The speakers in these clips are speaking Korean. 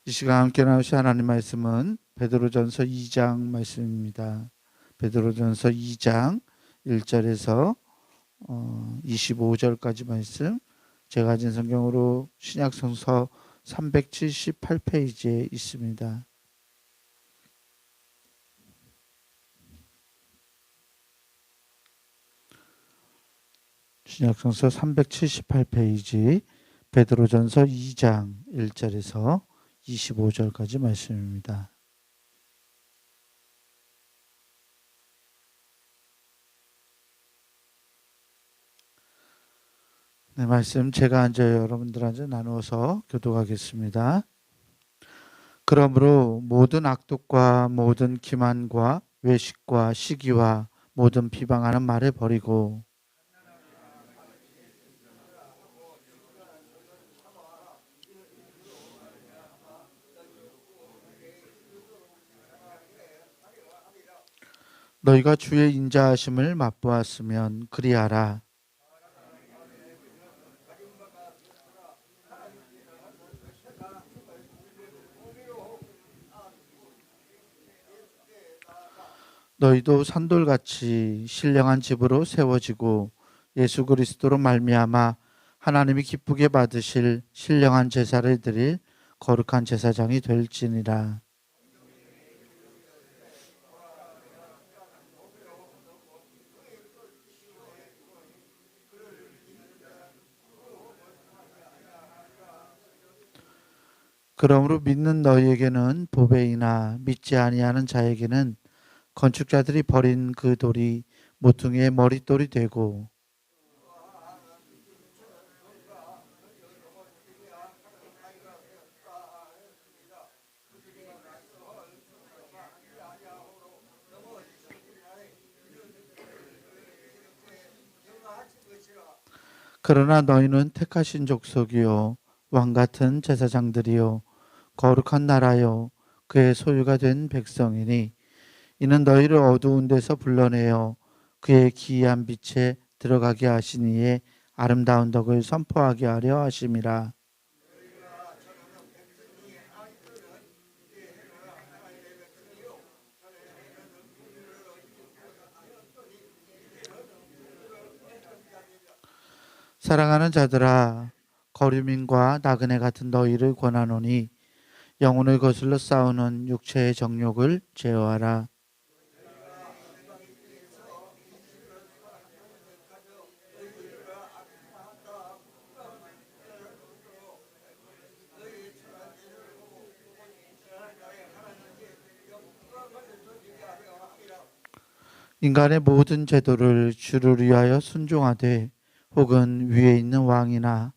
이 시간 함께 나누실 하나님 말씀은 베드로전서 2장 말씀입니다. 베드로전서 2장 1절에서 25절까지 말씀, 제가 가진 성경으로 신약성서 378페이지에 있습니다. 신약성서 378페이지 베드로전서 2장 1절에서 25절까지 말씀입니다. 네, 말씀 제가 앉아 여러분들 앉아 나누어서 교독하겠습니다. 그러므로 모든 악독과 모든 기만과 외식과 시기와 모든 비방하는 말을 버리고 너희가 주의 인자하심을 맛보았으면 그리하라. 너희도 산돌같이 신령한 집으로 세워지고 예수 그리스도로 말미암아 하나님이 기쁘게 받으실 신령한 제사를 드릴 거룩한 제사장이 될지니라. 그러므로 믿는 너희에게는 보배이나 믿지 아니하는 자에게는 건축자들이 버린 그 돌이 모퉁이의 머릿돌이 되고 그러나 너희는 택하신 족속이요 왕 같은 제사장들이요 거룩한 나라요 그의 소유가 된 백성이니 이는 너희를 어두운 데서 불러내어 그의 기이한 빛에 들어가게 하시니에 아름다운 덕을 선포하게 하려 하심이라. 사랑하는 자들아 거류민과 나그네 같은 너희를 권하노니 영혼을 거슬러 싸우는 육체의 정욕을 제어하라. 인간의 모든 제도를 주를 위하여 순종하되 혹은 위에 있는 왕이나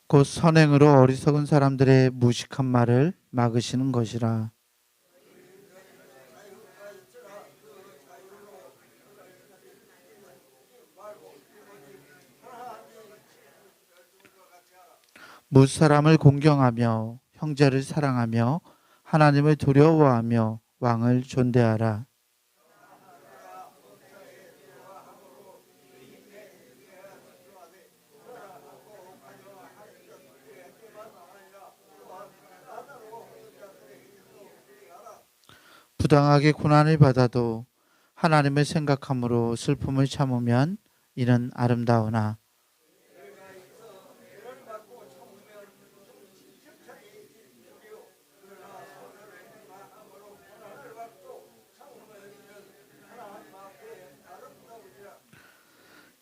곧 선행으로 어리석은 사람들의 무식한 말을 막으시는 것이라. 무사람을 공경하며 형제를 사랑하며 하나님을 두려워하며 왕을 존대하라. 부당하게 고난을 받아도 하나님을 생각함으로 슬픔을 참으면 이는 아름다우나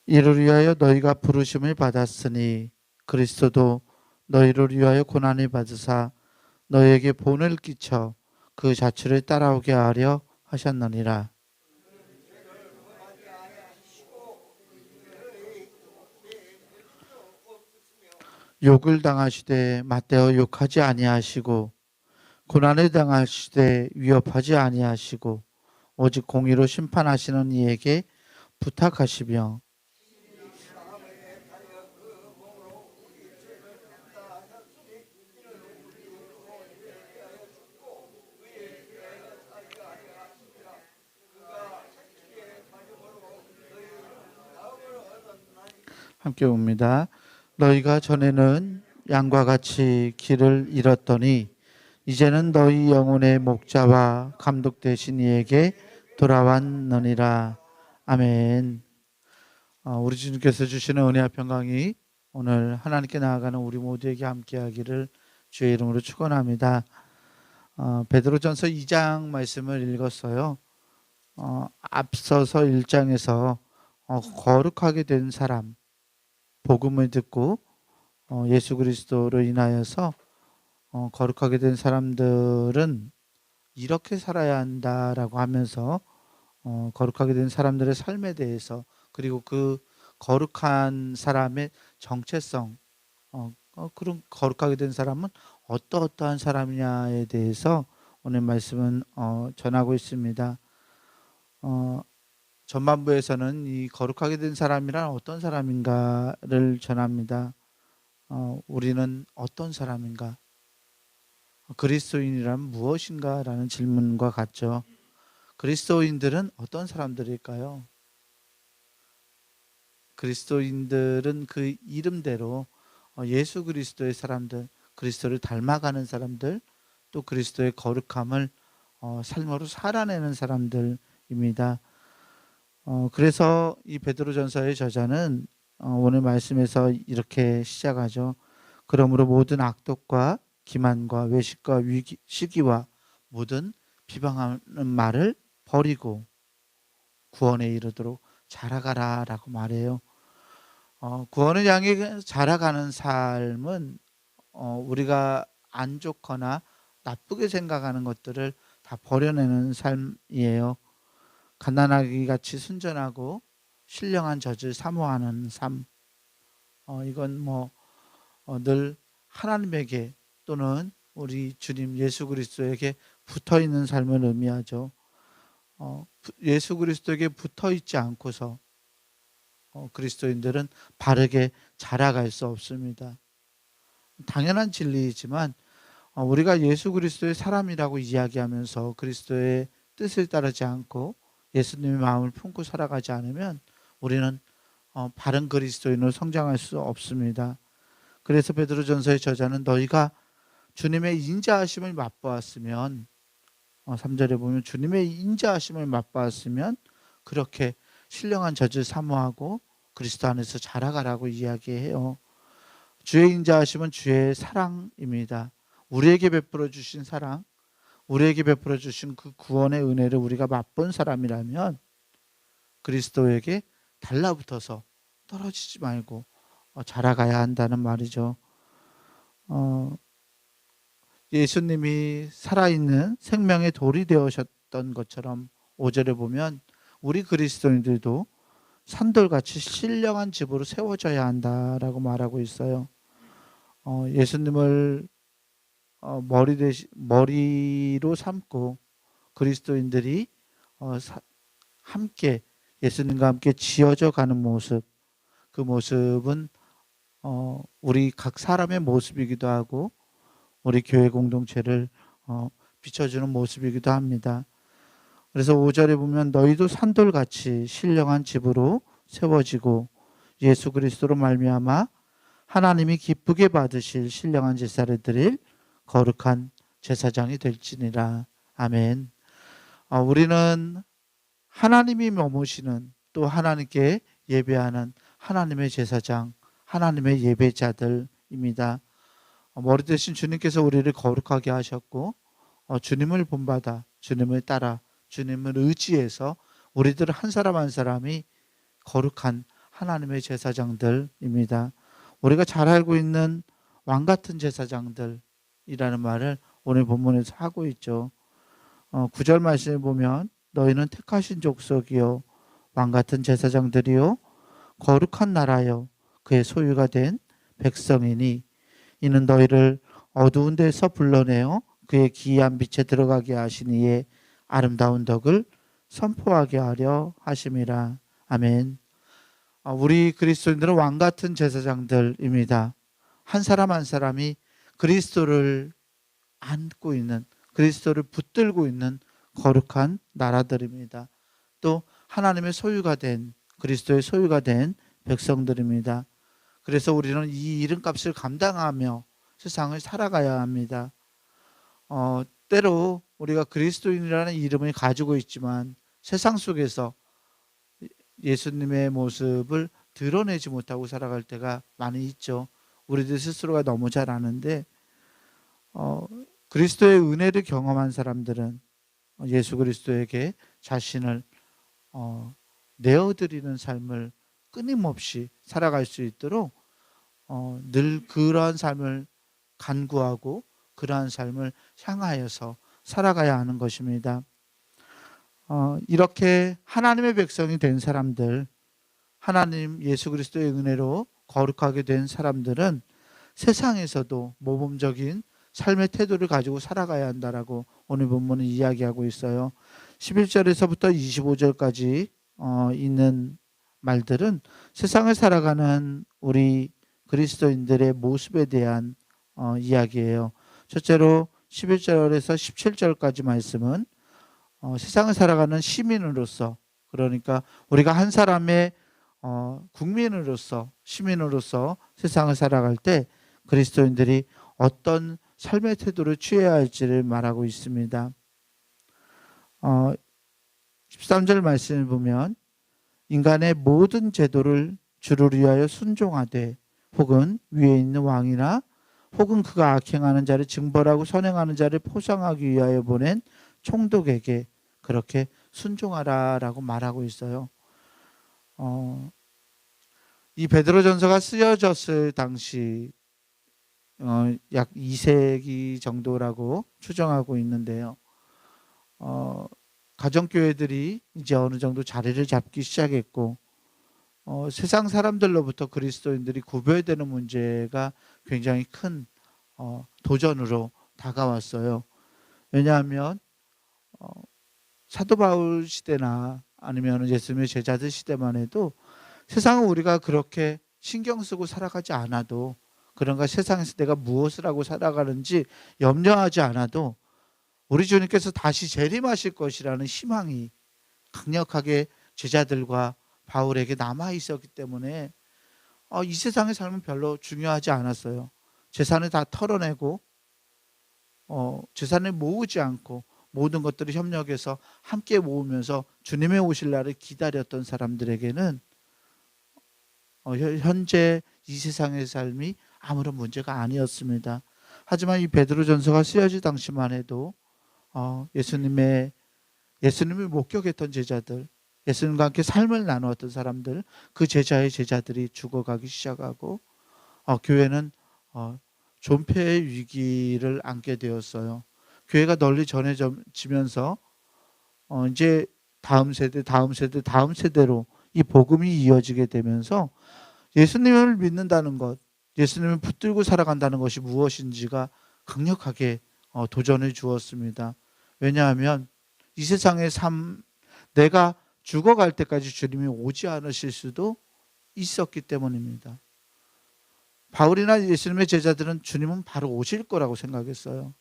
이를 위하여 너희가 부르심을 받았으니 그리스도도 너희를 위하여 고난을 받으사 너희에게 본을 끼쳐 그 자취를 따라오게 하려 하셨느니라. 욕을 당하시되 맞대어 욕하지 아니하시고 고난을 당하시되 위협하지 아니하시고 오직 공의로 심판하시는 이에게 부탁하시며 함께 봅니다. 너희가 전에는 양과 같이 길을 잃었더니 이제는 너희 영혼의 목자와 감독 되신 이에게 돌아왔느니라. 아멘. 우리 주님께서 주시는 은혜와 평강이 오늘 하나님께 나아가는 우리 모두에게 함께하기를 주의 이름으로 축원합니다. 베드로전서 2장 말씀을 읽었어요. 앞서서 1장에서 거룩하게 된 사람, 복음을 듣고 예수 그리스도로 인하여서 거룩하게 된 사람들은 이렇게 살아야 한다라고 하면서 거룩하게 된 사람들의 삶에 대해서, 그리고 그 거룩한 사람의 정체성, 그런 거룩하게 된 사람은 어떠한 사람이냐에 대해서 오늘 말씀은 전하고 있습니다. 전반부에서는 이 거룩하게 된 사람이란 어떤 사람인가를 전합니다. 우리는 어떤 사람인가? 그리스도인이란 무엇인가? 라는 질문과 같죠. 그리스도인들은 어떤 사람들일까요? 그리스도인들은 그 이름대로 예수 그리스도의 사람들, 그리스도를 닮아가는 사람들, 또 그리스도의 거룩함을 삶으로 살아내는 사람들입니다. 그래서 이 베드로전서의 저자는 오늘 말씀에서 이렇게 시작하죠. 그러므로 모든 악독과 기만과 외식과 시기와 모든 비방하는 말을 버리고 구원에 이르도록 자라가라 라고 말해요. 구원을 향해 자라가는 삶은 우리가 안 좋거나 나쁘게 생각하는 것들을 다 버려내는 삶이에요. 갓난아기 같이 순전하고 신령한 젖을 사모하는 삶. 이건 늘 하나님에게 또는 우리 주님 예수 그리스도에게 붙어 있는 삶을 의미하죠. 예수 그리스도에게 붙어 있지 않고서 그리스도인들은 바르게 자라갈 수 없습니다. 당연한 진리이지만 우리가 예수 그리스도의 사람이라고 이야기하면서 그리스도의 뜻을 따르지 않고 예수님의 마음을 품고 살아가지 않으면 우리는 바른 그리스도인으로 성장할 수 없습니다. 그래서 베드로전서의 저자는 너희가 주님의 인자하심을 맛보았으면, 3절에 보면 주님의 인자하심을 맛보았으면 그렇게 신령한 젖을 사모하고 그리스도 안에서 자라가라고 이야기해요. 주의 인자하심은 주의 사랑입니다. 우리에게 베풀어 주신 사랑, 우리에게 베풀어 주신 그 구원의 은혜를 우리가 맛본 사람이라면 그리스도에게 달라붙어서 떨어지지 말고 자라가야 한다는 말이죠. 예수님이 살아있는 생명의 돌이 되어셨던 것처럼 5절에 보면 우리 그리스도인들도 산돌같이 신령한 집으로 세워져야 한다라고 말하고 있어요. 예수님을 머리로 삼고 그리스도인들이 함께 예수님과 함께 지어져 가는 모습, 그 모습은 우리 각 사람의 모습이기도 하고 우리 교회 공동체를 비춰주는 모습이기도 합니다. 그래서 5절에 보면 너희도 산돌같이 신령한 집으로 세워지고 예수 그리스도로 말미암아 하나님이 기쁘게 받으실 신령한 제사를 드릴 거룩한 제사장이 될지니라. 아멘. 우리는 하나님이 머무시는, 또 하나님께 예배하는 하나님의 제사장, 하나님의 예배자들입니다. 머리 대신 주님께서 우리를 거룩하게 하셨고 주님을 본받아, 주님을 따라, 주님을 의지해서 우리들 한 사람 한 사람이 거룩한 하나님의 제사장들입니다. 우리가 잘 알고 있는 왕같은 제사장들이라는 말을 오늘 본문에서 하고 있죠. 9절 말씀에 보면 너희는 택하신 족속이요 왕같은 제사장들이요 거룩한 나라요 그의 소유가 된 백성이니 이는 너희를 어두운 데서 불러내어 그의 기이한 빛에 들어가게 하시니에 아름다운 덕을 선포하게 하려 하심이라. 아멘. 우리 그리스도인들은 왕같은 제사장들입니다. 한 사람 한 사람이 그리스도를 안고 있는, 그리스도를 붙들고 있는 거룩한 나라들입니다. 또 하나님의 소유가 된, 그리스도의 소유가 된 백성들입니다. 그래서 우리는 이 이름값을 감당하며 세상을 살아가야 합니다. 때로 우리가 그리스도인이라는 이름을 가지고 있지만 세상 속에서 예수님의 모습을 드러내지 못하고 살아갈 때가 많이 있죠. 우리들 스스로가 너무 잘 아는데 그리스도의 은혜를 경험한 사람들은 예수 그리스도에게 자신을 내어드리는 삶을 끊임없이 살아갈 수 있도록 늘 그러한 삶을 간구하고 그러한 삶을 향하여서 살아가야 하는 것입니다. 이렇게 하나님의 백성이 된 사람들, 하나님 예수 그리스도의 은혜로 거룩하게 된 사람들은 세상에서도 모범적인 삶의 태도를 가지고 살아가야 한다라고 오늘 본문은 이야기하고 있어요. 11절에서부터 25절까지 있는 말들은 세상을 살아가는 우리 그리스도인들의 모습에 대한 이야기예요. 첫째로 11절에서 17절까지 말씀은 세상을 살아가는 시민으로서, 그러니까 우리가 한 사람의 국민으로서, 시민으로서 세상을 살아갈 때 그리스도인들이 어떤 삶의 태도를 취해야 할지를 말하고 있습니다. 13절 말씀을 보면 인간의 모든 제도를 주를 위하여 순종하되 혹은 위에 있는 왕이나 혹은 그가 악행하는 자를 징벌하고 선행하는 자를 포상하기 위하여 보낸 총독에게 그렇게 순종하라라고 말하고 있어요. 이 베드로전서가 쓰여졌을 당시 약 2세기 정도라고 추정하고 있는데요. 가정교회들이 이제 어느 정도 자리를 잡기 시작했고 세상 사람들로부터 그리스도인들이 구별되는 문제가 굉장히 큰 도전으로 다가왔어요. 왜냐하면 사도 바울 시대나 아니면 예수님의 제자들 시대만 해도 세상은 우리가 그렇게 신경 쓰고 살아가지 않아도, 그런가 세상에서 내가 무엇을 하고 살아가는지 염려하지 않아도 우리 주님께서 다시 재림하실 것이라는 희망이 강력하게 제자들과 바울에게 남아 있었기 때문에 이 세상의 삶은 별로 중요하지 않았어요. 재산을 다 털어내고 재산을 모으지 않고 모든 것들을 협력해서 함께 모으면서 주님의 오실 날을 기다렸던 사람들에게는 현재 이 세상의 삶이 아무런 문제가 아니었습니다. 하지만 이 베드로전서가 쓰여질 당시만 해도 예수님을 목격했던 제자들, 예수님과 함께 삶을 나누었던 사람들, 그 제자의 제자들이 죽어가기 시작하고 교회는 존폐의 위기를 안게 되었어요. 교회가 널리 전해지면서 이제 다음 세대로 이 복음이 이어지게 되면서 예수님을 믿는다는 것, 예수님을 붙들고 살아간다는 것이 무엇인지가 강력하게 도전을 주었습니다. 왜냐하면 이 세상의 삶, 내가 죽어갈 때까지 주님이 오지 않으실 수도 있었기 때문입니다. 바울이나 예수님의 제자들은 주님은 바로 오실 거라고 생각했어요.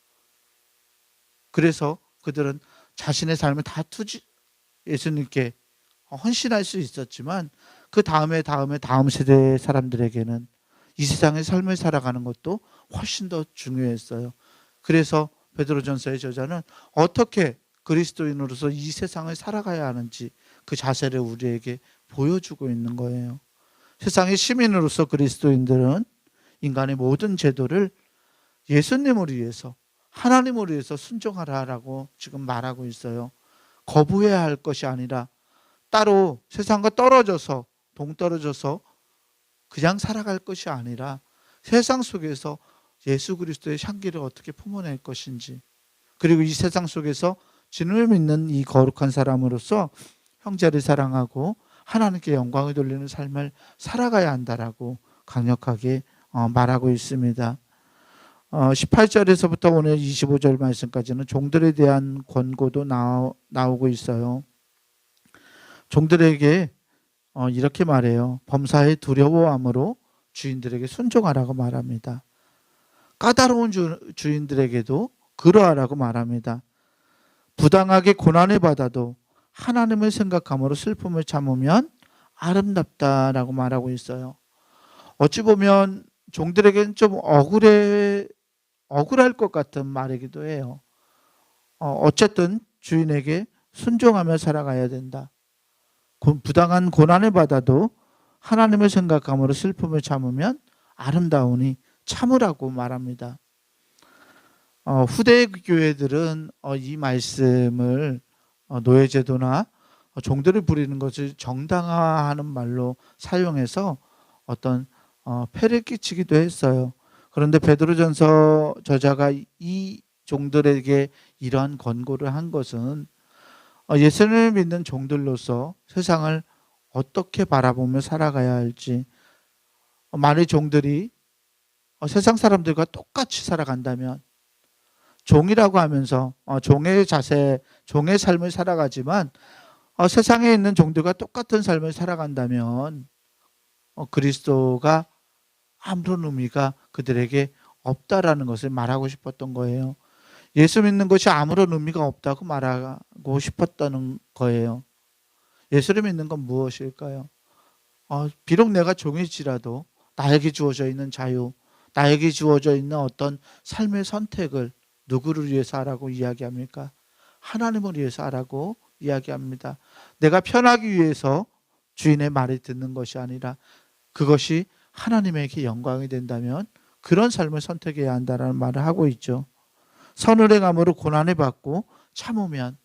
그래서 그들은 자신의 삶을 다 예수님께 헌신할 수 있었지만 그 다음 세대 사람들에게는 이 세상의 삶을 살아가는 것도 훨씬 더 중요했어요. 그래서 베드로전서의 저자는 어떻게 그리스도인으로서 이 세상을 살아가야 하는지 그 자세를 우리에게 보여주고 있는 거예요. 세상의 시민으로서 그리스도인들은 인간의 모든 제도를 예수님을 위해서, 하나님을 위해서 순종하라라고 지금 말하고 있어요. 거부해야 할 것이 아니라 따로 세상과 동떨어져서 그냥 살아갈 것이 아니라 세상 속에서 예수 그리스도의 향기를 어떻게 품어낼 것인지, 그리고 이 세상 속에서 주님을 믿는 이 거룩한 사람으로서 형제를 사랑하고 하나님께 영광을 돌리는 삶을 살아가야 한다라고 강력하게 말하고 있습니다. 18절에서부터 오늘 25절 말씀까지는 종들에 대한 권고도 나오고 있어요. 종들에게 이렇게 말해요. 범사에 두려워함으로 주인들에게 순종하라고 말합니다. 까다로운 주인들에게도 그러하라고 말합니다. 부당하게 고난을 받아도 하나님을 생각함으로 슬픔을 참으면 아름답다라고 말하고 있어요. 어찌 보면 종들에게는 좀 억울할 것 같은 말이기도 해요. 어쨌든 주인에게 순종하며 살아가야 된다. 부당한 고난을 받아도 하나님을 생각함으로 슬픔을 참으면 아름다우니 참으라고 말합니다. 후대 교회들은 이 말씀을 노예제도나 종들을 부리는 것을 정당화하는 말로 사용해서 어떤 폐를 끼치기도 했어요. 그런데 베드로전서 저자가 이 종들에게 이러한 권고를 한 것은 예수님을 믿는 종들로서 세상을 어떻게 바라보며 살아가야 할지, 만일 종들이 세상 사람들과 똑같이 살아간다면, 종이라고 하면서 종의 자세, 종의 삶을 살아가지만 세상에 있는 종들과 똑같은 삶을 살아간다면 그리스도가 아무런 의미가 그들에게 없다라는 것을 말하고 싶었던 거예요. 예수 믿는 것이 아무런 의미가 없다고 말하고 싶었다는 거예요. 예수를 믿는 건 무엇일까요? 비록 내가 종일지라도 나에게 주어져 있는 자유, 나에게 주어져 있는 어떤 삶의 선택을 누구를 위해서 하라고 이야기합니까? 하나님을 위해서 하라고 이야기합니다. 내가 편하기 위해서 주인의 말을 듣는 것이 아니라 그것이 하나님에게 영광이 된다면 그런 삶을 선택해야 한다는 말을 하고 있죠. 선을 행함으로 고난을 받고 참으면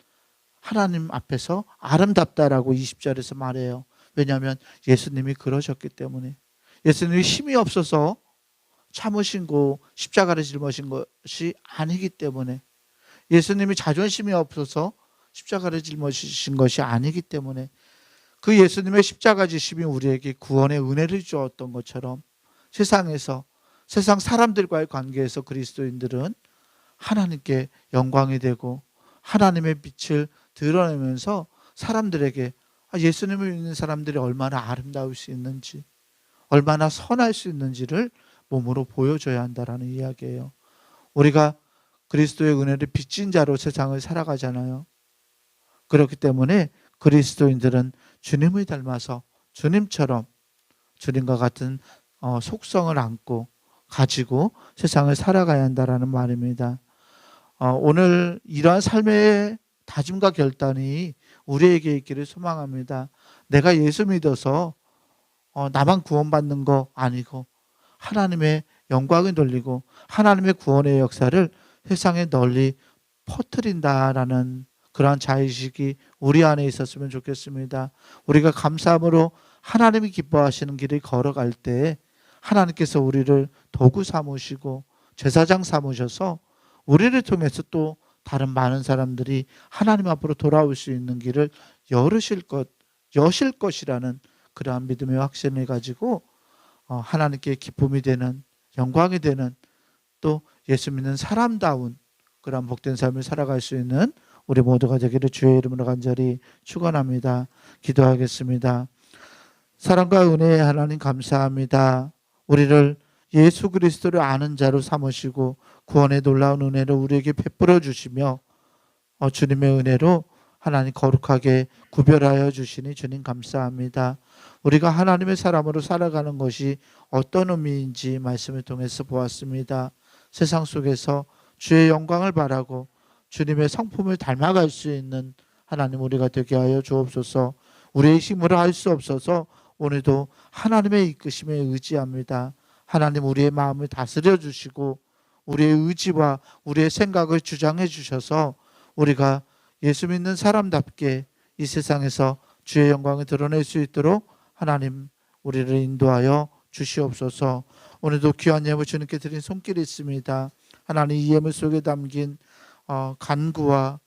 하나님 앞에서 아름답다라고 20절에서 말해요. 왜냐하면 예수님이 그러셨기 때문에. 예수님이 힘이 없어서 참으시고 십자가를 짊으신 것이 아니기 때문에, 예수님이 자존심이 없어서 십자가를 짊으신 것이 아니기 때문에, 그 예수님의 십자가 지심이 우리에게 구원의 은혜를 주었던 것처럼 세상에서, 세상 사람들과의 관계에서 그리스도인들은 하나님께 영광이 되고 하나님의 빛을 드러내면서 사람들에게 예수님을 믿는 사람들이 얼마나 아름다울 수 있는지, 얼마나 선할 수 있는지를 몸으로 보여줘야 한다라는 이야기예요. 우리가 그리스도의 은혜를 빚진 자로 세상을 살아가잖아요. 그렇기 때문에 그리스도인들은 주님을 닮아서 주님처럼, 주님과 같은 속성을 안고 가지고 세상을 살아가야 한다라는 말입니다. 오늘 이러한 삶의 다짐과 결단이 우리에게 있기를 소망합니다. 내가 예수 믿어서 나만 구원받는 거 아니고 하나님의 영광을 돌리고 하나님의 구원의 역사를 세상에 널리 퍼뜨린다라는 그러한 자의식이 우리 안에 있었으면 좋겠습니다. 우리가 감사함으로 하나님이 기뻐하시는 길을 걸어갈 때 하나님께서 우리를 도구 삼으시고 제사장 삼으셔서 우리를 통해서 또 다른 많은 사람들이 하나님 앞으로 돌아올 수 있는 길을 여실 것이라는 그러한 믿음의 확신을 가지고 하나님께 기쁨이 되는, 영광이 되는, 또 예수 믿는 사람다운 그런 복된 삶을 살아갈 수 있는 우리 모두가 되기를 주의 이름으로 간절히 축원합니다. 기도하겠습니다. 사랑과 은혜의 하나님 감사합니다. 우리를 예수 그리스도를 아는 자로 삼으시고 구원의 놀라운 은혜를 우리에게 베풀어 주시며 주님의 은혜로 하나님 거룩하게 구별하여 주시니 주님 감사합니다. 우리가 하나님의 사람으로 살아가는 것이 어떤 의미인지 말씀을 통해서 보았습니다. 세상 속에서 주의 영광을 바라고 주님의 성품을 닮아갈 수 있는 하나님 우리가 되게 하여 주옵소서. 우리의 힘으로 할 수 없어서 오늘도 하나님의 이끄심에 의지합니다. 하나님 우리의 마음을 다스려 주시고 우리의 의지와 우리의 생각을 주장해 주셔서 우리가 예수 믿는 사람답게 이 세상에서 주의 영광을 드러낼 수 있도록 하나님 우리를 인도하여 주시옵소서. 오늘도 귀한 예물 주님께 드린 손길이 있습니다. 하나님 이 예물 속에 담긴 간구와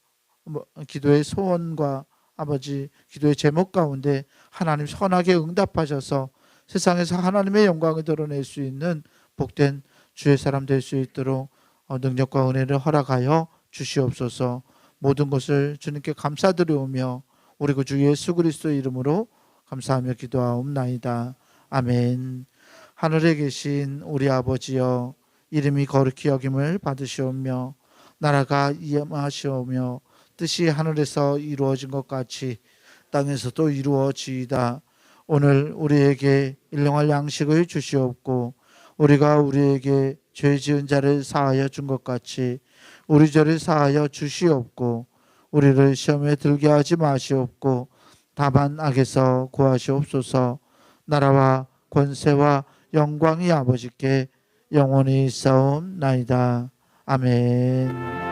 기도의 소원과 아버지 기도의 제목 가운데 하나님 선하게 응답하셔서 세상에서 하나님의 영광을 드러낼 수 있는 복된 주의 사람 될 수 있도록 능력과 은혜를 허락하여 주시옵소서. 모든 것을 주님께 감사드리오며 우리 구주 예수 그리스도의 이름으로 감사하며 기도하옵나이다. 아멘. 하늘에 계신 우리 아버지여, 이름이 거룩히 여김을 받으시오며 나라가 임하시오며 뜻이 하늘에서 이루어진 것 같이 땅에서도 이루어지이다. 오늘 우리에게 일용할 양식을 주시옵고 우리가 우리에게 죄 지은 자를 사하여 준 것 같이 우리 죄를 사하여 주시옵고 우리를 시험에 들게 하지 마시옵고 다만 악에서 구하시옵소서. 나라와 권세와 영광이 아버지께 영원히 있사옵나이다. 아멘.